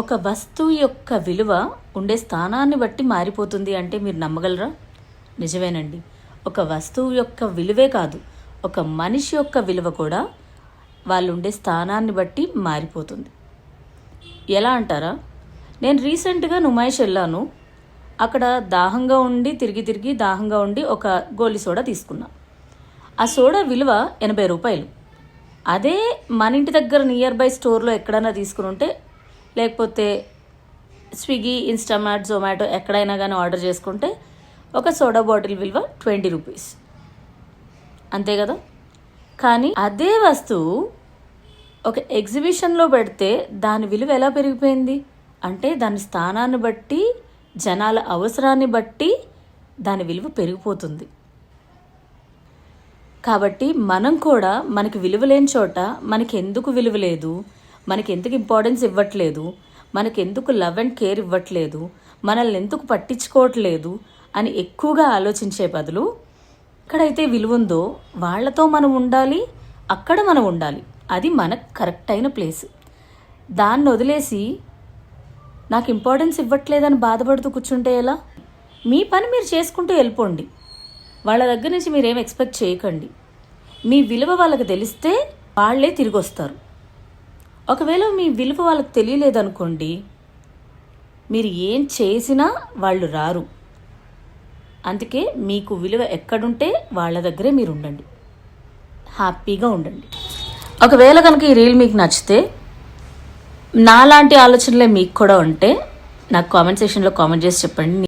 ఒక వస్తువు యొక్క విలువ ఉండే స్థానాన్ని బట్టి మారిపోతుంది అంటే మీరు నమ్మగలరా? నిజమేనండి. ఒక వస్తువు యొక్క విలువే కాదు, ఒక మనిషి యొక్క విలువ కూడా వాళ్ళు ఉండే స్థానాన్ని బట్టి మారిపోతుంది. ఎలా అంటారా? నేను రీసెంట్గా నుమాయిష్ వెళ్ళాను. అక్కడ దాహంగా ఉండి తిరిగి దాహంగా ఉండి ఒక గోలి సోడా తీసుకున్నా. ఆ సోడా విలువ 80 రూపాయలు. అదే మన ఇంటి దగ్గర నియర్ బై స్టోర్లో ఎక్కడైనా తీసుకుని ఉంటే, లేకపోతే స్విగ్గీ, ఇన్స్టామార్ట్, జొమాటో ఎక్కడైనా కానీ ఆర్డర్ చేసుకుంటే ఒక సోడా బాటిల్ విలువ 20 రూపీస్, అంతే కదా? కానీ అదే వస్తువు ఒక ఎగ్జిబిషన్లో పెడితే దాని విలువ ఎలా పెరిగిపోయింది అంటే దాని స్థానాన్ని బట్టి, జనాల అవసరాన్ని బట్టి దాని విలువ పెరిగిపోతుంది. కాబట్టి మనం కూడా మనకి విలువ లేని చోట మనకి ఎందుకు విలువ లేదు, మనకి ఎందుకు ఇంపార్టెన్స్ ఇవ్వట్లేదు, మనకి ఎందుకు లవ్ అండ్ కేర్ ఇవ్వట్లేదు, మనల్ని ఎందుకు పట్టించుకోవట్లేదు అని ఎక్కువగా ఆలోచించే బదులు ఎక్కడైతే విలువ ఉందో వాళ్ళతో మనం ఉండాలి, అక్కడ మనం ఉండాలి. అది మనకు కరెక్ట్ అయిన ప్లేస్. దాన్ని వదిలేసి నాకు ఇంపార్టెన్స్ ఇవ్వట్లేదని బాధపడుతూ కూర్చుంటే ఎలా? మీ పని మీరు చేసుకుంటూ వెళ్ళిపోండి. వాళ్ళ దగ్గర నుంచి మీరేం ఎక్స్పెక్ట్ చేయకండి. మీ విలువ వాళ్ళకి తెలిస్తే వాళ్ళే తిరిగి వస్తారు. ఒకవేళ మీ విలువ వాళ్ళకి తెలియలేదనుకోండి, మీరు ఏం చేసినా వాళ్ళు రారు. అందుకే మీకు విలువ ఎక్కడుంటే వాళ్ళ దగ్గరే మీరు ఉండండి, హ్యాపీగా ఉండండి. ఒకవేళ కనుక ఈ రీల్ మీకు నచ్చితే, నాలాంటి ఆలోచనలే మీకు కూడా ఉంటే నాకు కామెంట్ సెక్షన్లో కామెంట్ చేసి చెప్పండి.